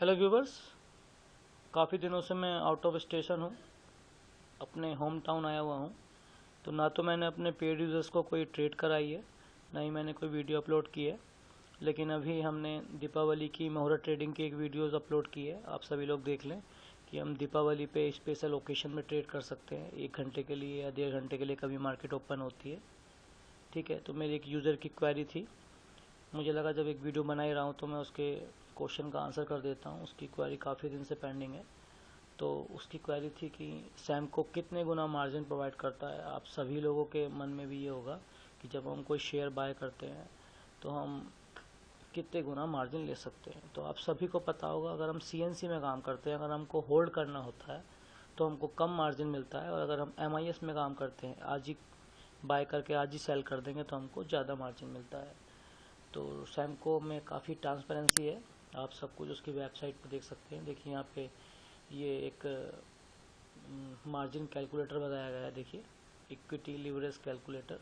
Hello viewers, काफ़ी दिनों से मैं आउट ऑफ स्टेशन हूँ, अपने होम टाउन आया हुआ हूँ। तो ना तो मैंने अपने पेड यूज़र्स को कोई ट्रेड कराई है, ना ही मैंने कोई वीडियो अपलोड की है। लेकिन अभी हमने दीपावली की मुहूर्त ट्रेडिंग की एक वीडियोज़ अपलोड की है। आप सभी लोग देख लें कि हम दीपावली पे स्पेशल ओकेशन में ट्रेड कर सकते हैं 1 घंटे के लिए या 1.5 घंटे के लिए, कभी मार्केट ओपन होती है। ठीक है, तो मेरी एक यूज़र की क्वेरी थी, मुझे लगा जब एक वीडियो बना ही रहा हूँ तो मैं उसके क्वेश्चन का आंसर कर देता हूँ। उसकी क्वेरी काफ़ी दिन से पेंडिंग है। तो उसकी क्वेरी थी कि सैमको कितने गुना मार्जिन प्रोवाइड करता है। आप सभी लोगों के मन में भी ये होगा कि जब हम कोई शेयर बाय करते हैं तो हम कितने गुना मार्जिन ले सकते हैं। तो आप सभी को पता होगा, अगर हम CNC में काम करते हैं, अगर हमको होल्ड करना होता है तो हमको कम मार्जिन मिलता है, और अगर हम MIS में काम करते हैं, आज ही बाय करके आज ही सेल कर देंगे तो हमको ज़्यादा मार्जिन मिलता है। तो सैमको में काफ़ी ट्रांसपेरेंसी है, आप सब कुछ उसकी वेबसाइट पर देख सकते हैं। देखिए यहाँ पे ये एक मार्जिन कैलकुलेटर बताया गया है। देखिए, इक्विटी लिवरेज कैलकुलेटर,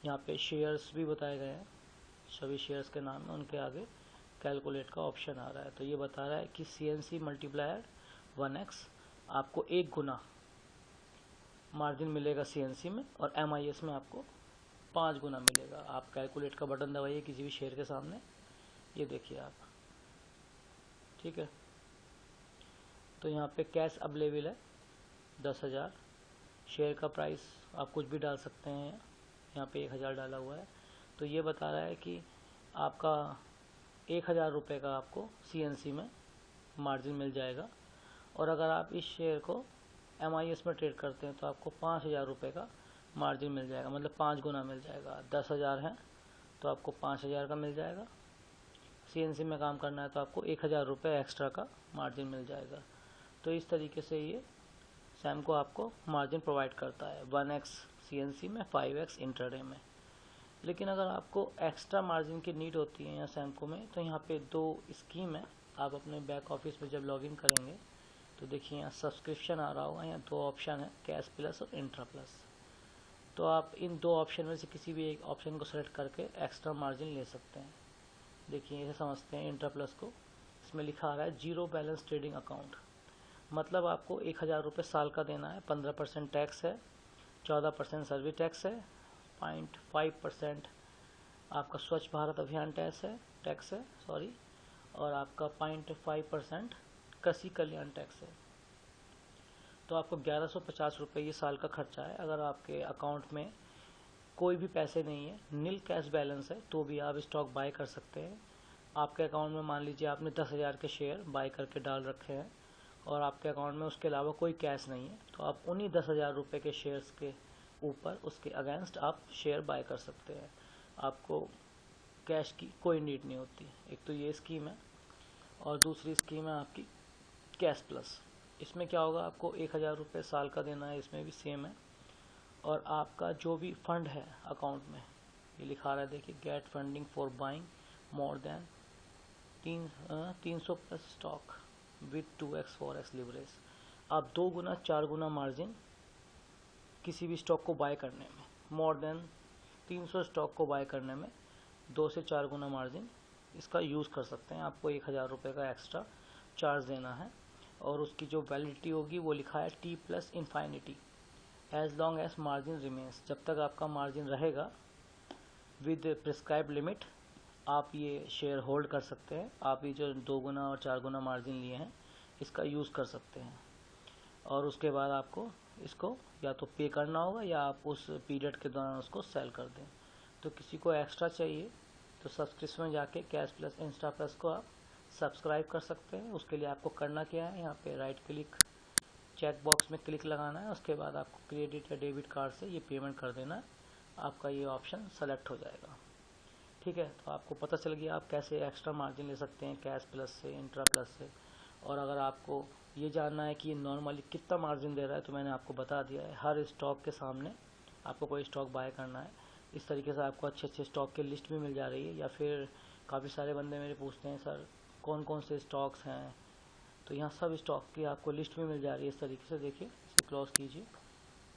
यहाँ पे शेयर्स भी बताए गए हैं, सभी शेयर्स के नाम में उनके आगे कैलकुलेट का ऑप्शन आ रहा है। तो ये बता रहा है कि CNC मल्टीप्लायर 1x, आपको 1 गुना मार्जिन मिलेगा CNC में, और MIS में आपको 5 गुना मिलेगा। आप कैलकुलेट का बटन दबाइए किसी भी शेयर के सामने, ये देखिए आप। ठीक है, तो यहाँ पे कैश अवेलेबल है 10,000। शेयर का प्राइस आप कुछ भी डाल सकते हैं, यहाँ पे 1,000 डाला हुआ है। तो ये बता रहा है कि आपका 1,000 रुपये का आपको CNC में मार्जिन मिल जाएगा, और अगर आप इस शेयर को MIS में ट्रेड करते हैं तो आपको 5,000 रुपये का मार्जिन मिल जाएगा, मतलब 5 गुना मिल जाएगा। 10,000 है तो आपको 5,000 का मिल जाएगा। CNC में काम करना है तो आपको 1,000 रुपये एक्स्ट्रा का मार्जिन मिल जाएगा। तो इस तरीके से ये सैमको आपको मार्जिन प्रोवाइड करता है, 1x CNC में, 5x इंट्राडे में। लेकिन अगर आपको एक्स्ट्रा मार्जिन की नीड होती है यहाँ सैमको में, तो यहाँ पे 2 स्कीम है। आप अपने बैक ऑफिस में जब लॉगिन करेंगे तो देखिए यहाँ सब्सक्रिप्शन आ रहा होगा, यहाँ 2 ऑप्शन है, कैश प्लस और इंट्रा प्लस। तो आप इन 2 ऑप्शन में से किसी भी एक ऑप्शन को सेलेक्ट करके एक्स्ट्रा मार्जिन ले सकते हैं। देखिए, इसे समझते हैं इंट्रा प्लस को। इसमें लिखा आ रहा है 0 बैलेंस ट्रेडिंग अकाउंट, मतलब आपको 1,000 रुपये साल का देना है, 15% टैक्स है, 14% सर्विस टैक्स है, 0.5% आपका स्वच्छ भारत अभियान टैक्स है सॉरी, और आपका 0.5% कृषि कल्याण टैक्स है। तो आपको 1,150 रुपये ये साल का खर्चा है। अगर आपके अकाउंट में कोई भी पैसे नहीं है, नील कैश बैलेंस है, तो भी आप स्टॉक बाय कर सकते हैं। आपके अकाउंट में मान लीजिए आपने 10,000 के शेयर बाय करके डाल रखे हैं, और आपके अकाउंट में उसके अलावा कोई कैश नहीं है, तो आप उन्हीं 10,000 रुपये के शेयर्स के ऊपर, उसके अगेंस्ट आप शेयर बाय कर सकते हैं। आपको कैश की कोई नीड नहीं होती। एक तो ये स्कीम है, और दूसरी स्कीम है आपकी कैश प्लस। इसमें क्या होगा, आपको 1,000 रुपये साल का देना है, इसमें भी सेम है। और आपका जो भी फंड है अकाउंट में, ये लिखा रहा है, देखिए, get funding for buying more than 300 plus stock with 2x 4x leverage. आप 2 गुना 4 गुना मार्जिन किसी भी स्टॉक को बाय करने में, मोर देन 300 स्टॉक को बाय करने में 2 से 4 गुना मार्जिन इसका यूज़ कर सकते हैं। आपको 1,000 रुपये का एक्स्ट्रा चार्ज देना है, और उसकी जो वैलिडिटी होगी वो लिखा है T plus infinity, as long as margin remains. जब तक आपका मार्जिन रहेगा विद प्रिस्क्राइब लिमिट, आप ये शेयर होल्ड कर सकते हैं। आप ये जो 2 गुना और 4 गुना मार्जिन लिए हैं इसका यूज़ कर सकते हैं, और उसके बाद आपको इसको या तो पे करना होगा, या आप उस पीरियड के दौरान उसको सेल कर दें। तो किसी को एक्स्ट्रा चाहिए तो सब्सक्रिप्शन में जाके कैश प्लस इंस्टा प्लस को आप सब्सक्राइब कर सकते हैं। उसके लिए आपको करना क्या है, यहाँ पे राइट क्लिक, चेक बॉक्स में क्लिक लगाना है, उसके बाद आपको क्रेडिट या डेबिट कार्ड से ये पेमेंट कर देना है, आपका ये ऑप्शन सेलेक्ट हो जाएगा। ठीक है, तो आपको पता चल गया आप कैसे एक्स्ट्रा मार्जिन ले सकते हैं कैश प्लस से, इंट्रा प्लस से। और अगर आपको ये जानना है कि ये नॉर्मली कितना मार्जिन दे रहा है, तो मैंने आपको बता दिया है। हर स्टॉक के सामने आपको कोई स्टॉक बाय करना है, इस तरीके से आपको अच्छे अच्छे स्टॉक की लिस्ट भी मिल जा रही है। या फिर काफ़ी सारे बंदे मेरे पूछते हैं, सर कौन कौन से स्टॉक्स हैं, तो यहाँ सब स्टॉक की आपको लिस्ट भी मिल जा रही है इस तरीके से। देखिए, इसे क्लोज कीजिए,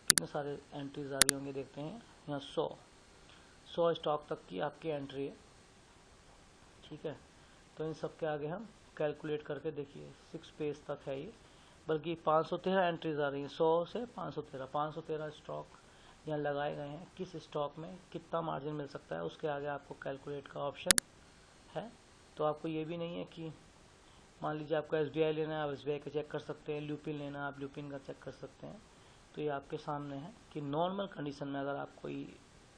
कितने सारे एंट्रीज आ रही होंगी, देखते हैं। यहाँ 100 स्टॉक तक की आपकी एंट्री है। ठीक है, तो इन सब के आगे हम कैलकुलेट करके देखिए 6 पेज तक है ये, बल्कि 513 एंट्रीज आ रही हैं, 100 से 513 स्टॉक यहाँ लगाए गए हैं। किस स्टॉक में कितना मार्जिन मिल सकता है उसके आगे आपको कैलकुलेट का ऑप्शन है। तो आपको ये भी नहीं है कि मान लीजिए आपको SBI लेना है, आप SBI का चेक कर सकते हैं, ल्यूपिन लेना है आप ल्यूपिन का चेक कर सकते हैं। तो ये आपके सामने है कि नॉर्मल कंडीशन में अगर आप कोई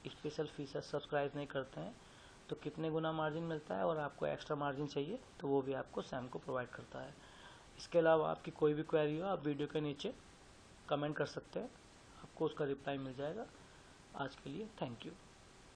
स्पेशल फीचर सब्सक्राइब नहीं करते हैं तो कितने गुना मार्जिन मिलता है, और आपको एक्स्ट्रा मार्जिन चाहिए तो वो भी आपको सैमको प्रोवाइड करता है। इसके अलावा आपकी कोई भी क्वेरी हो आप वीडियो के नीचे कमेंट कर सकते हैं, आपको उसका रिप्लाई मिल जाएगा। आज के लिए थैंक यू।